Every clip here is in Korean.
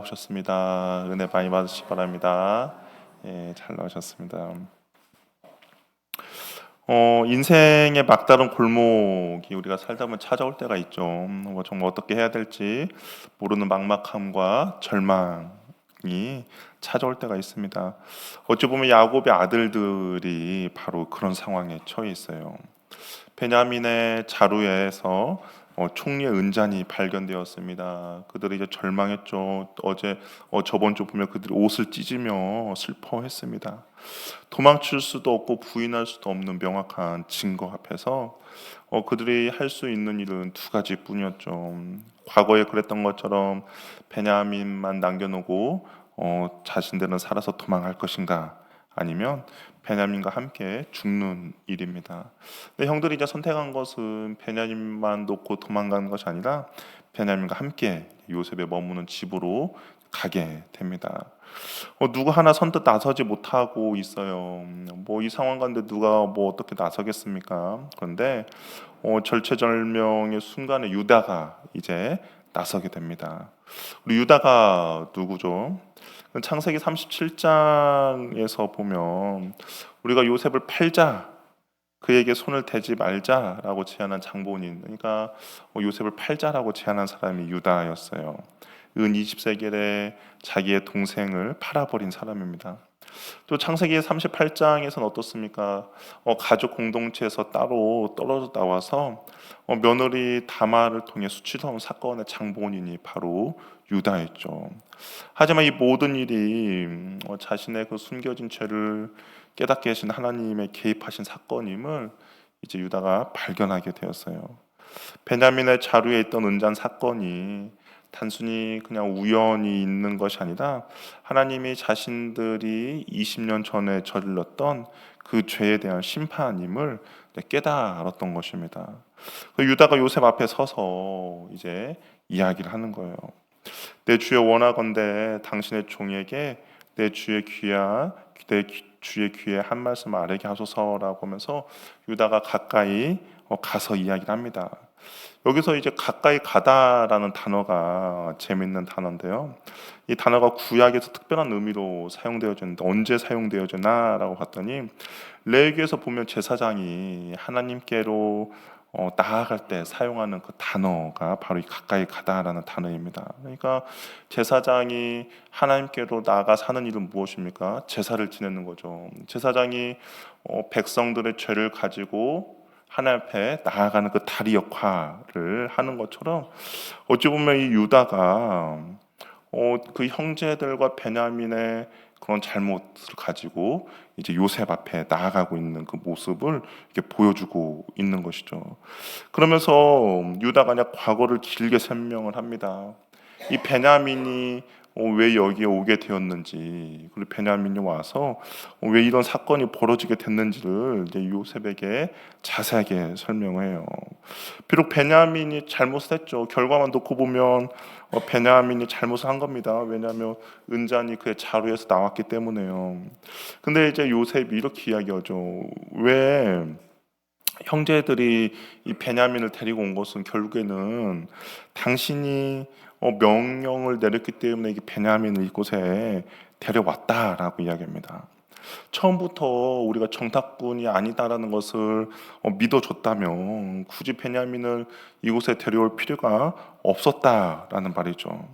오셨습니다. 은혜 많이 받으시기 바랍니다. 예, 잘 나오셨습니다. 인생의 막다른 골목이 우리가 살다 보면 찾아올 때가 있죠. 정말 어떻게 해야 될지 모르는 막막함과 절망이 찾아올 때가 있습니다. 어찌 보면 야곱의 아들들이 바로 그런 상황에 처해 있어요. 베냐민의 자루에서 총리의 은잔이 발견되었습니다. 그들이 이제 절망했죠. 저번 주 보면 그들이 옷을 찢으며 슬퍼했습니다. 도망칠 수도 없고 부인할 수도 없는 명확한 증거 앞에서 그들이 할 수 있는 일은 두 가지뿐이었죠. 과거에 그랬던 것처럼 베냐민만 남겨놓고 자신들은 살아서 도망할 것인가, 아니면 베냐민과 함께 죽는 일입니다. 근데 형들이 이제 선택한 것은 베냐민만 놓고 도망가는 것이 아니라 베냐민과 함께 요셉의 머무는 집으로 가게 됩니다. 누구 하나 선뜻 나서지 못하고 있어요. 뭐 이 상황 가운데 누가 뭐 어떻게 나서겠습니까? 그런데 절체절명의 순간에 유다가 이제 나서게 됩니다. 우리 유다가 누구죠? 창세기 37장에서 보면 우리가 요셉을 팔자, 그에게 손을 대지 말자라고 제안한 장본인, 그러니까 요셉을 팔자라고 제안한 사람이 유다였어요. 은 20세겔에 자기의 동생을 팔아버린 사람입니다. 또 창세기 38장에서는 어떻습니까? 가족 공동체에서 따로 떨어져 나와서 며느리 다말을 통해 수치스러운 사건의 장본인이 바로 유다였죠. 하지만 이 모든 일이 자신의 그 숨겨진 죄를 깨닫게 하신 하나님의 개입하신 사건임을 이제 유다가 발견하게 되었어요. 베냐민의 자루에 있던 은잔 사건이 단순히 그냥 우연히 있는 것이 아니라 하나님이 자신들이 20년 전에 저질렀던 그 죄에 대한 심판임을 깨달았던 것입니다. 유다가 요셉 앞에 서서 이제 이야기를 하는 거예요. 내 주여, 원하건대 당신의 종에게 내 주의 귀에 한 말씀 아뢰게 하소서라고 하면서 유다가 가까이 가서 이야기를 합니다. 여기서 이제 가까이 가다라는 단어가 재밌는 단어인데요. 이 단어가 구약에서 특별한 의미로 사용되어지는데 언제 사용되어지나라고 봤더니 레위기에서 보면 제사장이 하나님께로 나아갈 때 사용하는 그 단어가 바로 이 가까이 가다라는 단어입니다. 그러니까 제사장이 하나님께로 나아가 사는 일은 무엇입니까? 제사를 지내는 거죠. 제사장이 백성들의 죄를 가지고 하나님 앞에 나아가는 그 다리 역할을 하는 것처럼 어찌 보면 이 유다가 그 형제들과 베냐민의 그런 잘못을 가지고 이제 요셉 앞에 나아가고 있는 그 모습을 이렇게 보여주고 있는 것이죠. 그러면서 유다가 그냥 과거를 길게 설명을 합니다. 이 베냐민이 왜 여기에 오게 되었는지, 그리고 베냐민이 와서 왜 이런 사건이 벌어지게 됐는지를 이제 요셉에게 자세하게 설명해요. 비록 베냐민이 잘못을 했죠. 결과만 놓고 보면 베냐민이 잘못을 한 겁니다. 왜냐하면 은잔이 그의 자루에서 나왔기 때문에요. 근데 이제 요셉이 이렇게 이야기하죠. 왜 형제들이 이 베냐민을 데리고 온 것은 결국에는 당신이 명령을 내렸기 때문에 이 베냐민을 이곳에 데려왔다라고 이야기합니다. 처음부터 우리가 정탐꾼이 아니다라는 것을 믿어줬다면 굳이 베냐민을 이곳에 데려올 필요가 없었다라는 말이죠.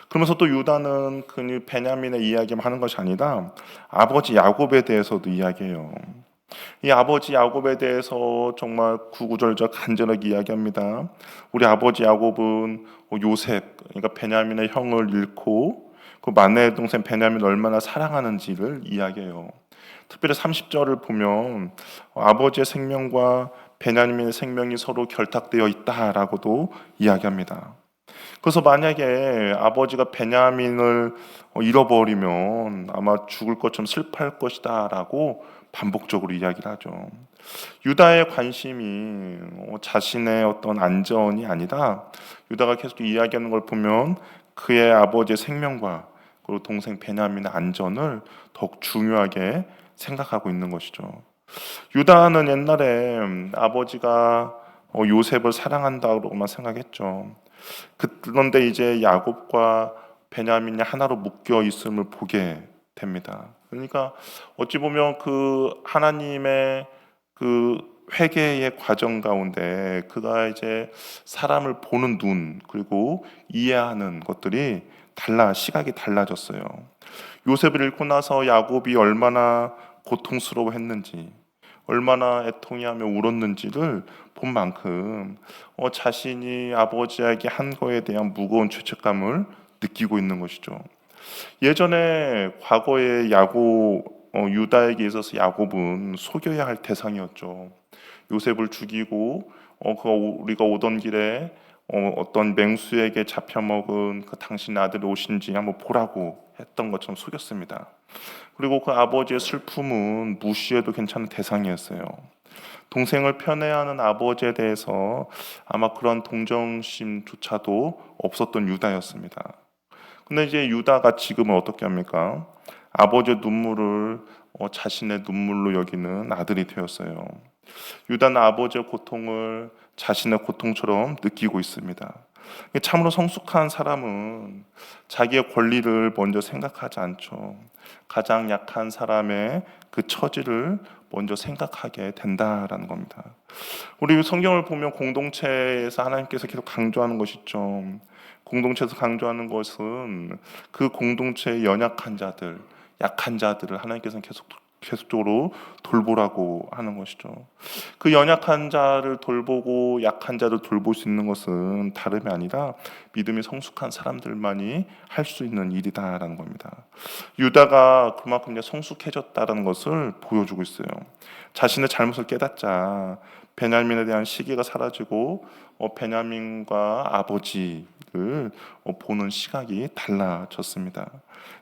그러면서 또 유다는 그 베냐민의 이야기만 하는 것이 아니라 아버지 야곱에 대해서도 이야기해요. 이 아버지 야곱에 대해서 정말 구구절절 간절하게 이야기합니다. 우리 아버지 야곱은 요셉, 그러니까 베냐민의 형을 잃고 그 만나의 동생 베냐민을 얼마나 사랑하는지를 이야기해요. 특별히 30절을 보면 아버지의 생명과 베냐민의 생명이 서로 결탁되어 있다라고도 이야기합니다. 그래서 만약에 아버지가 베냐민을 잃어버리면 아마 죽을 것처럼 슬퍼할 것이다라고 반복적으로 이야기를 하죠. 유다의 관심이 자신의 어떤 안전이 아니라 유다가 계속 이야기하는 걸 보면 그의 아버지의 생명과 그리고 동생 베냐민의 안전을 더욱 중요하게 생각하고 있는 것이죠. 유다는 옛날에 아버지가 요셉을 사랑한다고만 생각했죠. 그런데 이제 야곱과 베냐민이 하나로 묶여 있음을 보게 됩니다. 그러니까 어찌 보면 그 하나님의 그 회개의 과정 가운데 그가 이제 사람을 보는 눈 그리고 이해하는 것들이 시각이 달라졌어요. 요셉을 잃고 나서 야곱이 얼마나 고통스러워했는지, 얼마나 애통해하며 울었는지를 본 만큼 자신이 아버지에게 한 거에 대한 무거운 죄책감을 느끼고 있는 것이죠. 예전에 과거에 유다에게 있어서 야곱은 속여야 할 대상이었죠. 요셉을 죽이고 우리가 오던 길에 어떤 맹수에게 잡혀먹은 그 당신 아들이 오신지 한번 보라고 했던 것처럼 속였습니다. 그리고 그 아버지의 슬픔은 무시해도 괜찮은 대상이었어요. 동생을 편애하는 아버지에 대해서 아마 그런 동정심조차도 없었던 유다였습니다. 근데 이제 유다가 지금은 어떻게 합니까? 아버지의 눈물을 자신의 눈물로 여기는 아들이 되었어요. 유다는 아버지의 고통을 자신의 고통처럼 느끼고 있습니다. 참으로 성숙한 사람은 자기의 권리를 먼저 생각하지 않죠. 가장 약한 사람의 그 처지를 먼저 생각하게 된다라는 겁니다. 우리 성경을 보면 공동체에서 하나님께서 계속 강조하는 것이 있죠. 공동체에서 강조하는 것은 그 공동체의 연약한 자들, 약한 자들을 하나님께서는 계속적으로 돌보라고 하는 것이죠. 그 연약한 자를 돌보고 약한 자를 돌볼 수 있는 것은 다름이 아니라 믿음이 성숙한 사람들만이 할 수 있는 일이다라는 겁니다. 유다가 그만큼 이제 성숙해졌다라는 것을 보여주고 있어요. 자신의 잘못을 깨닫자 베냐민에 대한 시기가 사라지고 베냐민과 아버지를 보는 시각이 달라졌습니다.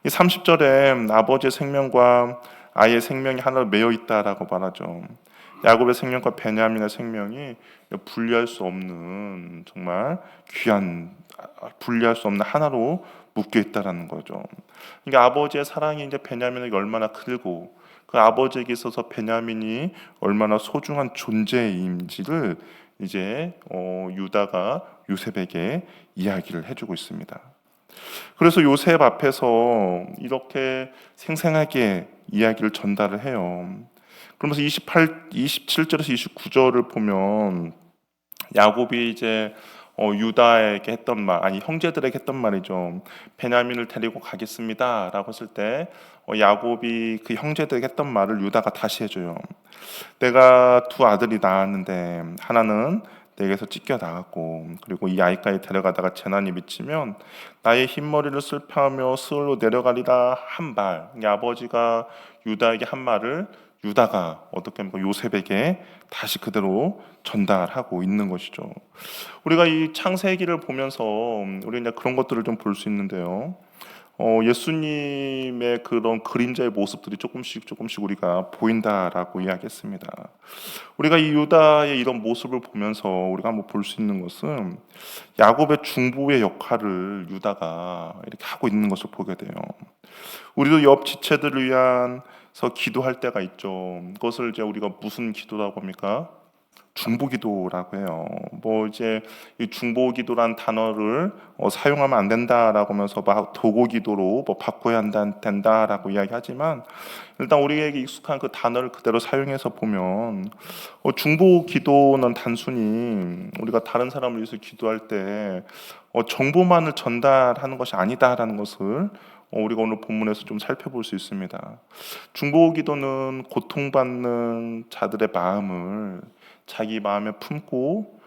이 30절에 아버지의 생명과 아이의 생명이 하나로 매여 있다라고 말하죠. 야곱의 생명과 베냐민의 생명이 분리할 수 없는 정말 분리할 수 없는 하나로 묶여 있다라는 거죠. 그러니까 아버지의 사랑이 이제 베냐민에게 얼마나 크고 그 아버지에게 있어서 베냐민이 얼마나 소중한 존재인지를 이제 유다가 요셉에게 이야기를 해주고 있습니다. 그래서 요셉 앞에서 이렇게 생생하게 이야기를 전달을 해요. 그러면서 27절에서 29절을 보면 야곱이 이제 유다에게 했던 말, 아니 형제들에게 했던 말이죠. 베냐민을 데리고 가겠습니다라고 했을 때 야곱이 그 형제들에게 했던 말을 유다가 다시 해줘요. 내가 두 아들이 낳았는데 하나는 내게서 찢겨 나갔고 그리고 이 아이까지 데려가다가 재난이 미치면 나의 흰머리를 슬퍼하며 스올로 내려가리라 한 말. 아버지가 유다에게 한 말을 유다가 어떻게 하면 요셉에게 다시 그대로 전달하고 있는 것이죠. 우리가 이 창세기를 보면서 우리 이제 그런 것들을 좀 볼 수 있는데요. 예수님의 그런 그림자의 모습들이 조금씩 우리가 보인다라고 이야기했습니다. 우리가 이 유다의 이런 모습을 보면서 우리가 한번 볼 수 있는 것은 야곱의 중보의 역할을 유다가 이렇게 하고 있는 것을 보게 돼요. 우리도 옆 지체들을 위해서 기도할 때가 있죠. 그것을 이제 우리가 무슨 기도라고 합니까? 중보기도라고 해요. 이제 이 중보기도란 단어를 사용하면 안 된다라고 하면서 막 도고기도로 바꿔야 된다라고 이야기하지만 일단 우리에게 익숙한 그 단어를 그대로 사용해서 보면 중보기도는 단순히 우리가 다른 사람을 위해서 기도할 때 정보만을 전달하는 것이 아니다라는 것을 우리가 오늘 본문에서 좀 살펴볼 수 있습니다. 중보기도는 고통받는 자들의 마음을 자기 마음에 품고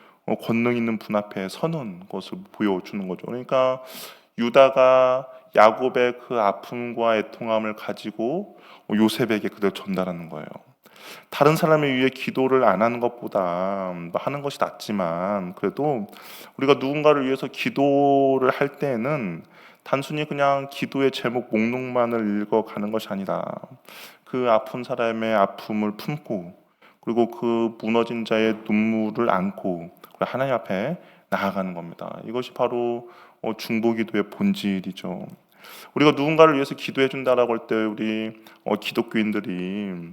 권능 있는 분 앞에 서는 것을 보여주는 거죠. 그러니까 유다가 야곱의 그 아픔과 애통함을 가지고 요셉에게 그대로 전달하는 거예요. 다른 사람을 위해 기도를 안 하는 것보다 하는 것이 낫지만 그래도 우리가 누군가를 위해서 기도를 할 때에는 단순히 그냥 기도의 제목 목록만을 읽어가는 것이 아니라 그 아픈 사람의 아픔을 품고 그리고 그 무너진 자의 눈물을 안고 하나님 앞에 나아가는 겁니다. 이것이 바로 중보기도의 본질이죠. 우리가 누군가를 위해서 기도해 준다라고 할 때 우리 기독교인들이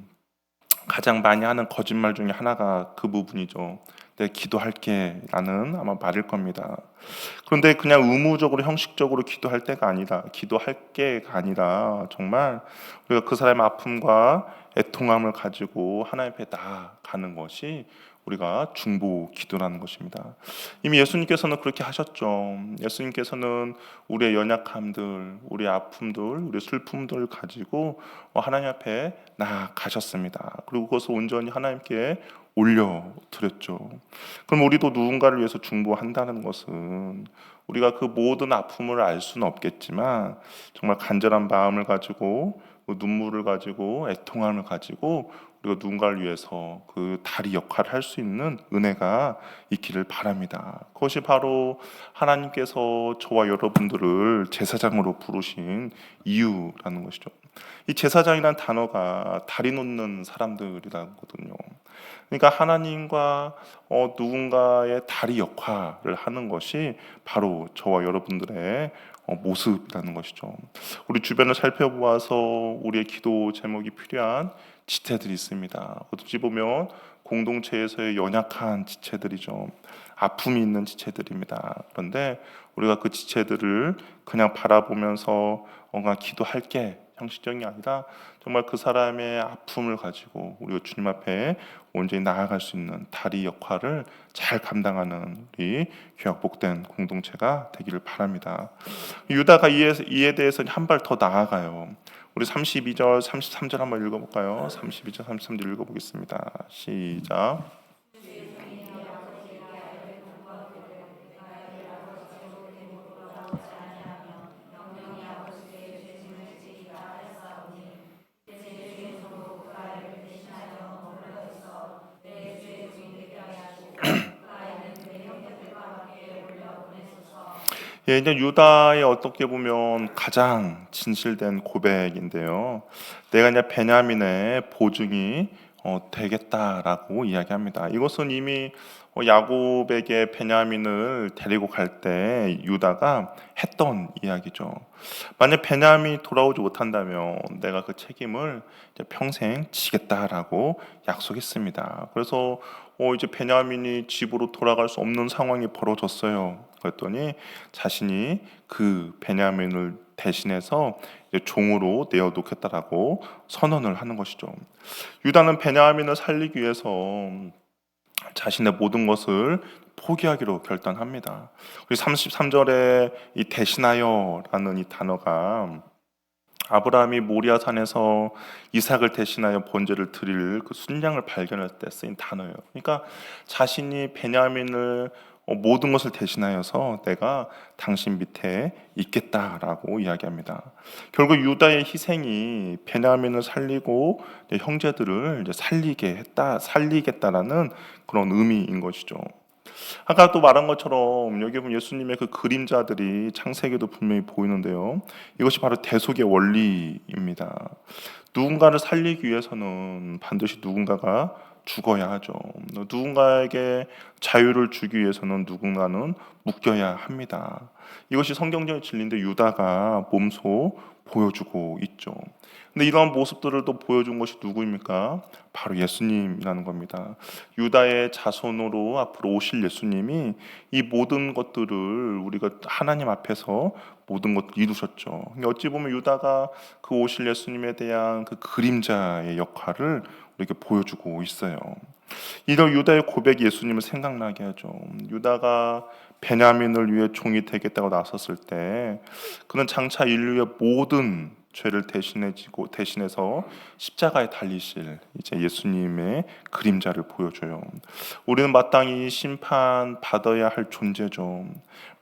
가장 많이 하는 거짓말 중에 하나가 그 부분이죠. 내가 기도할게 라는 아마 말일 겁니다. 그런데 그냥 의무적으로 형식적으로 기도할 때가 아니라 기도할게가 아니라 정말 우리가 그 사람의 아픔과 애통함을 가지고 하나님 앞에 나아가는 것이 우리가 중보 기도라는 것입니다. 이미 예수님께서는 그렇게 하셨죠. 예수님께서는 우리의 연약함들, 우리의 아픔들, 우리의 슬픔들을 가지고 하나님 앞에 나아가셨습니다. 그리고 그것을 온전히 하나님께 올려드렸죠. 그럼 우리도 누군가를 위해서 중보한다는 것은 우리가 그 모든 아픔을 알 수는 없겠지만 정말 간절한 마음을 가지고 눈물을 가지고 애통함을 가지고 우리가 누군가를 위해서 그 다리 역할을 할 수 있는 은혜가 있기를 바랍니다. 그것이 바로 하나님께서 저와 여러분들을 제사장으로 부르신 이유라는 것이죠. 이 제사장이란 단어가 다리 놓는 사람들이라거든요. 그러니까 하나님과 누군가의 다리 역할을 하는 것이 바로 저와 여러분들의 모습이라는 것이죠. 우리 주변을 살펴보아서 우리의 기도 제목이 필요한 지체들이 있습니다. 어찌 보면 공동체에서의 연약한 지체들이죠. 아픔이 있는 지체들입니다. 그런데 우리가 그 지체들을 그냥 바라보면서 뭔가 기도할게 형식적이 아니라 정말 그 사람의 아픔을 가지고 우리가 주님 앞에 온전히 나아갈 수 있는 다리 역할을 잘 감당하는 우리 귀하고 복된 공동체가 되기를 바랍니다. 유다가 이에 대해서 한 발 더 나아가요. 우리 32절, 33절 한번 읽어볼까요? 32절, 33절 읽어보겠습니다. 시작. 예, 이제 유다의 어떻게 보면 가장 진실된 고백인데요. 내가 이제 베냐민의 보증이 되겠다라고 이야기합니다. 이것은 이미 야곱에게 베냐민을 데리고 갈 때 유다가 했던 이야기죠. 만약 베냐민이 돌아오지 못한다면 내가 그 책임을 이제 평생 지겠다라고 약속했습니다. 그래서 이제 베냐민이 집으로 돌아갈 수 없는 상황이 벌어졌어요. 그랬더니 자신이 그 베냐민을 대신해서 이제 종으로 내어놓겠다라고 선언을 하는 것이죠. 유다는 베냐민을 살리기 위해서 자신의 모든 것을 포기하기로 결단합니다. 그리고 33절에 이 대신하여라는 이 단어가 아브라함이 모리아산에서 이삭을 대신하여 번제를 드릴 그 순양을 발견할 때 쓰인 단어예요. 그러니까 자신이 베냐민을 모든 것을 대신하여서 내가 당신 밑에 있겠다라고 이야기합니다. 결국 유다의 희생이 베냐민을 살리고 형제들을 이제 살리겠다라는 그런 의미인 것이죠. 아까 또 말한 것처럼 여기 보면 예수님의 그 그림자들이 창세기도 분명히 보이는데요. 이것이 바로 대속의 원리입니다. 누군가를 살리기 위해서는 반드시 누군가가 죽어야 하죠. 누군가에게 자유를 주기 위해서는 누군가는 묶여야 합니다. 이것이 성경적인 진리인데 유다가 몸소 보여주고 있죠. 근데 이러한 모습들을 또 보여준 것이 누구입니까? 바로 예수님이라는 겁니다. 유다의 자손으로 앞으로 오실 예수님이 이 모든 것들을 우리가 하나님 앞에서 모든 것을 이루셨죠. 어찌 보면 유다가 그 오실 예수님에 대한 그 그림자의 역할을 우리에게 보여주고 있어요. 이런 유다의 고백이 예수님을 생각나게 하죠. 유다가 베냐민을 위해 종이 되겠다고 나섰을 때 그는 장차 인류의 모든 죄를 대신해서 십자가에 달리실 이제 예수님의 그림자를 보여줘요. 우리는 마땅히 심판 받아야 할 존재죠.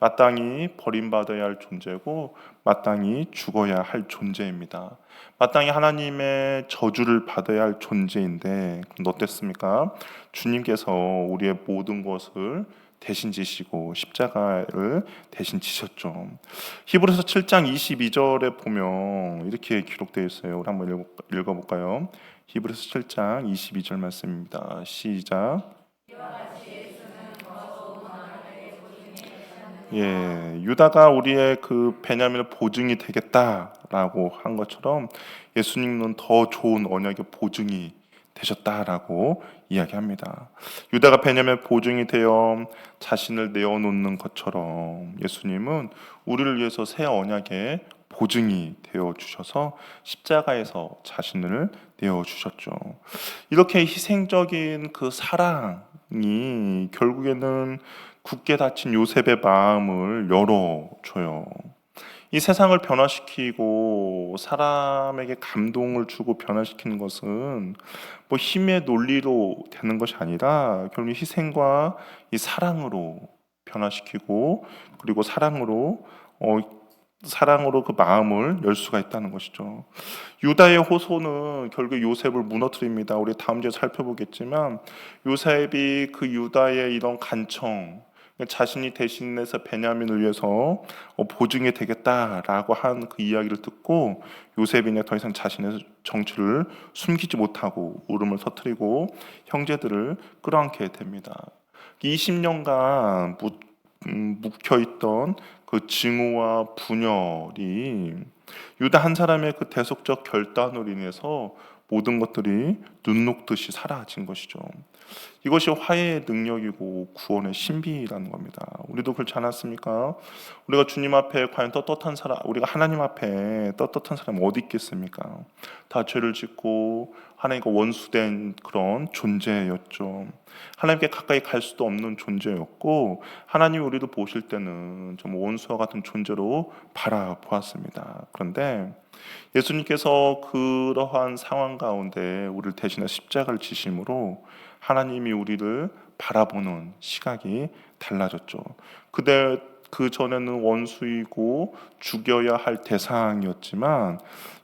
마땅히 버림받아야 할 존재고 마땅히 죽어야 할 존재입니다. 마땅히 하나님의 저주를 받아야 할 존재인데 어땠습니까? 주님께서 우리의 모든 것을 대신 지시고 십자가를 대신 지셨죠. 히브리서 7장 22절에 보면 이렇게 기록되어 있어요. 우리 한번 읽어볼까요? 히브리서 7장 22절 말씀입니다. 시작. 예, 유다가 우리의 그 베냐민의 보증이 되겠다라고 한 것처럼 예수님은 더 좋은 언약의 보증이 되셨다라고 이야기합니다. 유다가 베냐민 보증이 되어 자신을 내어놓는 것처럼 예수님은 우리를 위해서 새 언약의 보증이 되어 주셔서 십자가에서 자신을 내어 주셨죠. 이렇게 희생적인 그 사랑이 결국에는 굳게 닫힌 요셉의 마음을 열어줘요. 이 세상을 변화시키고 사람에게 감동을 주고 변화시키는 것은 뭐 힘의 논리로 되는 것이 아니라 결국 희생과 이 사랑으로 변화시키고 그리고 어, 사랑으로 그 마음을 열 수가 있다는 것이죠. 유다의 호소는 결국 요셉을 무너뜨립니다. 우리 다음 주에 살펴보겠지만 요셉이 그 유다의 이런 간청, 자신이 대신해서 베냐민을 위해서 보증이 되겠다라고 한 그 이야기를 듣고 요셉이 이제 더 이상 자신의 정체를 숨기지 못하고 울음을 터뜨리고 형제들을 끌어안게 됩니다. 20년간 묵혀있던 그 증오와 분열이 유다 한 사람의 그 대속적 결단으로 인해서 모든 것들이 눈 녹듯이 사라진 것이죠. 이것이 화해의 능력이고 구원의 신비라는 겁니다. 우리도 그렇지 않았습니까? 우리가 주님 앞에 과연 떳떳한 사람, 우리가 하나님 앞에 떳떳한 사람이 어디 있겠습니까? 다 죄를 짓고 하나님과 원수된 그런 존재였죠. 하나님께 가까이 갈 수도 없는 존재였고 하나님이 우리를 보실 때는 좀 원수와 같은 존재로 바라보았습니다. 그런데 예수님께서 그러한 상황 가운데 우리를 대신해 십자가를 지심으로 하나님이 우리를 바라보는 시각이 달라졌죠. 그때 그 전에는 원수이고 죽여야 할 대상이었지만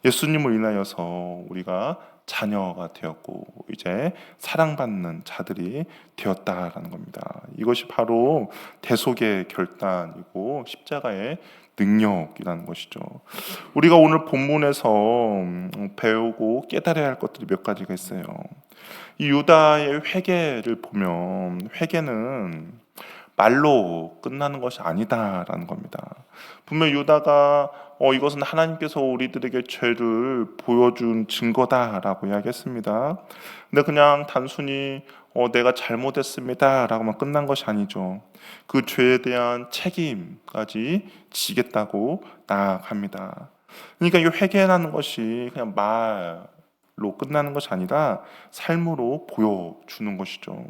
예수님을 인하여서 우리가 자녀가 되었고 이제 사랑받는 자들이 되었다라는 겁니다. 이것이 바로 대속의 결단이고 십자가의 능력이라는 것이죠. 우리가 오늘 본문에서 배우고 깨달아야 할 것들이 몇 가지가 있어요. 이 유다의 회개를 보면 회개는 말로 끝나는 것이 아니다라는 겁니다. 분명 유다가 이것은 하나님께서 우리들에게 죄를 보여준 증거다라고 이야기했습니다. 근데 그냥 단순히 내가 잘못했습니다라고만 끝난 것이 아니죠. 그 죄에 대한 책임까지 지겠다고 나아갑니다. 그러니까 이 회개라는 것이 그냥 말로 끝나는 것이 아니라 삶으로 보여주는 것이죠.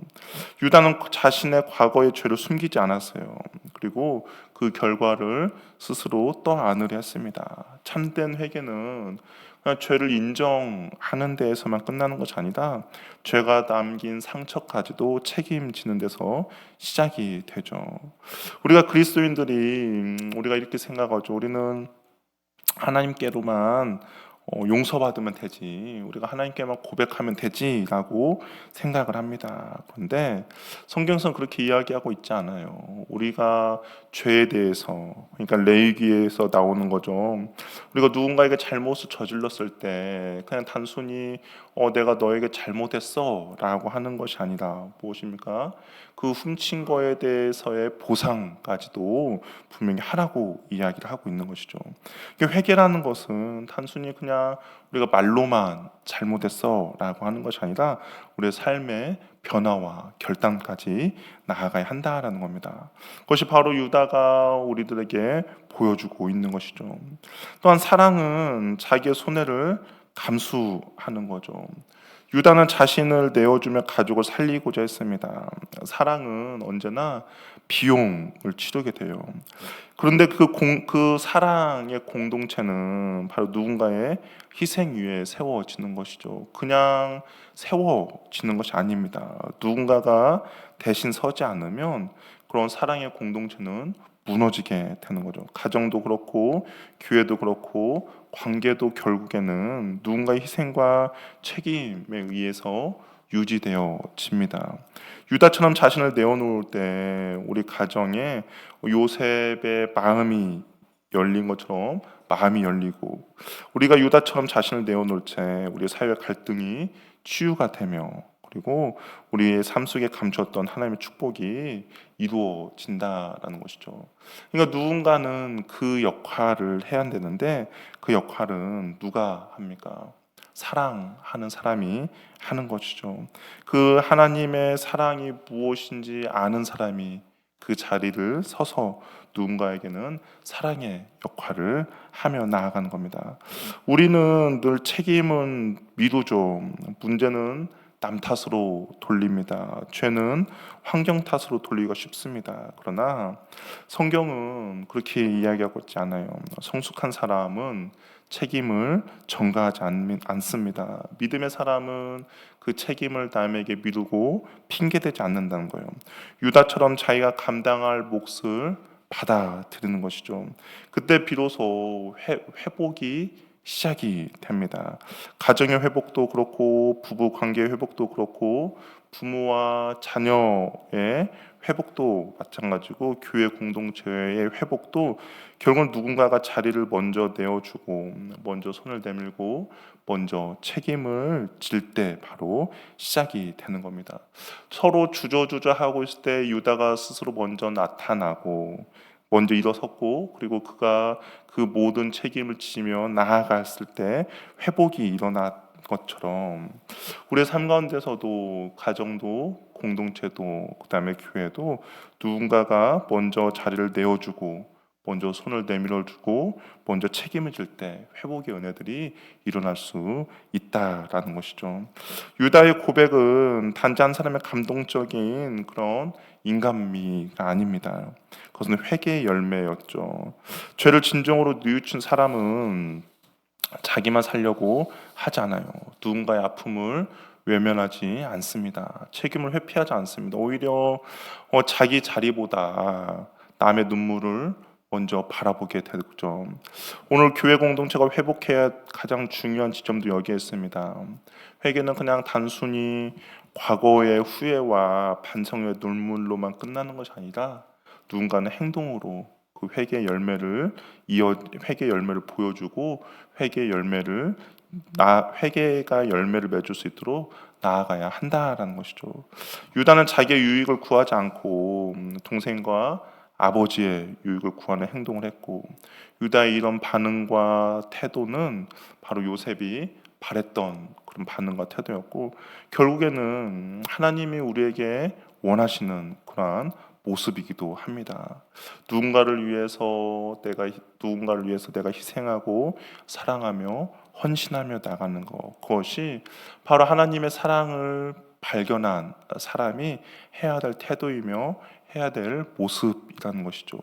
유다는 자신의 과거의 죄를 숨기지 않았어요. 그리고 그 결과를 스스로 떠안으려 했습니다. 참된 회개는 그냥 죄를 인정하는 데에서만 끝나는 것이 아니라 죄가 남긴 상처까지도 책임지는 데서 시작이 되죠. 우리가 그리스도인들이 우리가 이렇게 생각하죠. 우리는 하나님께로만 용서받으면 되지, 우리가 하나님께만 고백하면 되지라고 생각을 합니다. 그런데 성경에서는 그렇게 이야기하고 있지 않아요. 우리가 죄에 대해서, 그러니까 레위기에서 나오는 거죠. 우리가 누군가에게 잘못을 저질렀을 때 그냥 단순히 내가 너에게 잘못했어라고 하는 것이 아니라 무엇입니까? 그 훔친 거에 대해서의 보상까지도 분명히 하라고 이야기를 하고 있는 것이죠. 회개라는 것은 단순히 그냥 우리가 말로만 잘못했어라고 하는 것이 아니라 우리의 삶의 변화와 결단까지 나아가야 한다라는 겁니다. 그것이 바로 유다가 우리들에게 보여주고 있는 것이죠. 또한 사랑은 자기의 손해를 감수하는 거죠. 유다는 자신을 내어주며 가족을 살리고자 했습니다. 사랑은 언제나 비용을 치르게 돼요. 그런데 그 사랑의 공동체는 바로 누군가의 희생 위에 세워지는 것이죠. 그냥 세워지는 것이 아닙니다. 누군가가 대신 서지 않으면 그런 사랑의 공동체는 무너지게 되는 거죠. 가정도 그렇고 교회도 그렇고 관계도 결국에는 누군가의 희생과 책임에 의해서 유지되어집니다. 유다처럼 자신을 내어놓을 때 우리 가정에 요셉의 마음이 열린 것처럼 마음이 열리고, 우리가 유다처럼 자신을 내어놓을 때 우리 사회의 갈등이 치유가 되며, 그리고 우리의 삶 속에 감추었던 하나님의 축복이 이루어진다라는 것이죠. 그러니까 누군가는 그 역할을 해야 되는데 그 역할은 누가 합니까? 사랑하는 사람이 하는 것이죠. 그 하나님의 사랑이 무엇인지 아는 사람이 그 자리를 서서 누군가에게는 사랑의 역할을 하며 나아가는 겁니다. 우리는 늘 책임은 미루죠. 문제는 남 탓으로 돌립니다. 죄는 환경 탓으로 돌리기가 쉽습니다. 그러나 성경은 그렇게 이야기하고 있지 않아요. 성숙한 사람은 책임을 전가하지 않습니다. 믿음의 사람은 그 책임을 남에게 미루고 핑계대지 않는다는 거예요. 유다처럼 자기가 감당할 몫을 받아들이는 것이죠. 그때 비로소 회복이 시작이 됩니다. 가정의 회복도 그렇고 부부 관계의 회복도 그렇고 부모와 자녀의 회복도 마찬가지고 교회 공동체의 회복도 결국 누군가가 자리를 먼저 내어주고 먼저 손을 내밀고 먼저 책임을 질 때 바로 시작이 되는 겁니다. 서로 주저주저하고 있을 때 유다가 스스로 먼저 나타나고 먼저 일어섰고 그리고 그가 그 모든 책임을 지며 나아갔을 때 회복이 일어난 것처럼 우리의 삶 가운데서도 가정도 공동체도 그다음에 교회도 누군가가 먼저 자리를 내어주고 먼저 손을 내밀어주고 먼저 책임을 질 때 회복의 은혜들이 일어날 수 있다라는 것이죠. 유다의 고백은 단지 한 사람의 감동적인 그런 인간미가 아닙니다. 그것은 회개의 열매였죠. 죄를 진정으로 뉘우친 사람은 자기만 살려고 하지 않아요. 누군가의 아픔을 외면하지 않습니다. 책임을 회피하지 않습니다. 오히려 자기 자리보다 남의 눈물을 먼저 바라보게 되죠. 오늘 교회 공동체가 회복해야 가장 중요한 지점도 여기에 있습니다. 회개는 그냥 단순히 과거의 후회와 반성의 눈물로만 끝나는 것이 아니라 누군가는 행동으로 그 회개 열매를 보여주고 회개가 열매를 맺을 수 있도록 나아가야 한다라는 것이죠. 유다는 자기의 유익을 구하지 않고 동생과 아버지의 유익을 구하는 행동을 했고 유다의 이런 반응과 태도는 바로 요셉이 바랬던 그런 반응과 태도였고 결국에는 하나님이 우리에게 원하시는 그러한 모습이기도 합니다. 누군가를 위해서 내가 희생하고 사랑하며 헌신하며 나가는 것, 그것이 바로 하나님의 사랑을 발견한 사람이 해야 될 태도이며 해야 될 모습이라는 것이죠.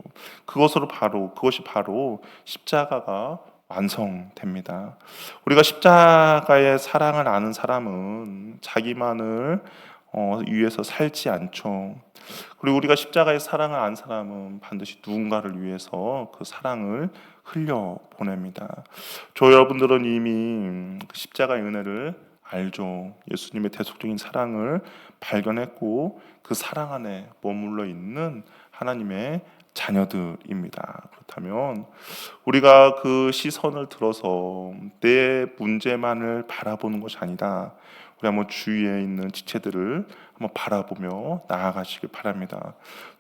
그것이 바로 십자가가 완성됩니다. 우리가 십자가의 사랑을 아는 사람은 자기만을 위해서 살지 않죠. 그리고 우리가 십자가의 사랑을 안 사람은 반드시 누군가를 위해서 그 사랑을 흘려 보냅니다. 저 여러분들은 이미 그 십자가의 은혜를 알죠. 예수님의 대속적인 사랑을 발견했고 그 사랑 안에 머물러 있는 하나님의 자녀들입니다. 그렇다면 우리가 그 시선을 들어서 내 문제만을 바라보는 것이 아니다. 우리 한번 주위에 있는 지체들을 한번 바라보며 나아가시길 바랍니다.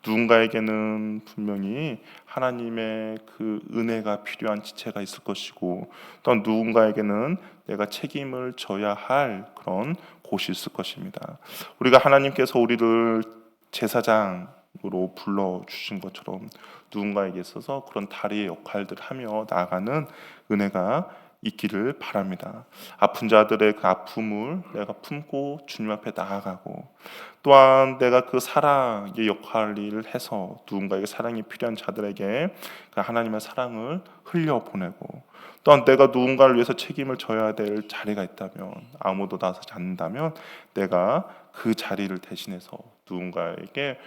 누군가에게는 분명히 하나님의 그 은혜가 필요한 지체가 있을 것이고 또 누군가에게는 내가 책임을 져야 할 그런 곳이 있을 것입니다. 우리가 하나님께서 우리를 제사장으로 불러주신 것처럼 누군가에게 있어서 그런 다리의 역할들을 하며 나아가는 은혜가 있기를 바랍니다. 아픈 자들의 그 아픔을 내가 품고 주님 앞에 나아가고 또한 내가 그 사랑의 역할을 해서 누군가에게 사랑이 필요한 자들에게 그 하나님의 사랑을 흘려보내고 또한 내가 누군가를 위해서 책임을 져야 될 자리가 있다면 아무도 나서지 않는다면 내가 그 자리를 대신해서 누군가에게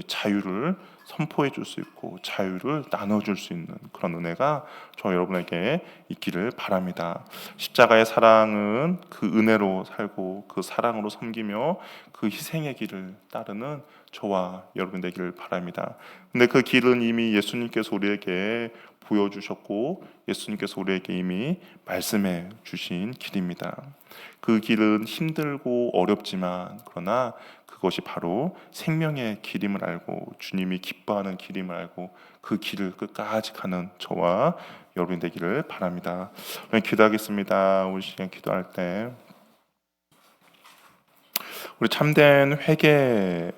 자유를 선포해 줄 수 있고 자유를 나눠줄 수 있는 그런 은혜가 저 여러분에게 있기를 바랍니다. 십자가의 사랑은 그 은혜로 살고 그 사랑으로 섬기며 그 희생의 길을 따르는 저와 여러분 되기를 바랍니다. 근데 그 길은 이미 예수님께서 우리에게 보여주셨고 예수님께서 우리에게 이미 말씀해 주신 길입니다. 그 길은 힘들고 어렵지만 그러나 그것이 바로 생명의 길임을 알고 주님이 기뻐하는 길임을 알고 그 길을 끝까지 가는 저와 여러분이 되기를 바랍니다. 기도하겠습니다. 우리 시간 기도할 때 우리 참된 회개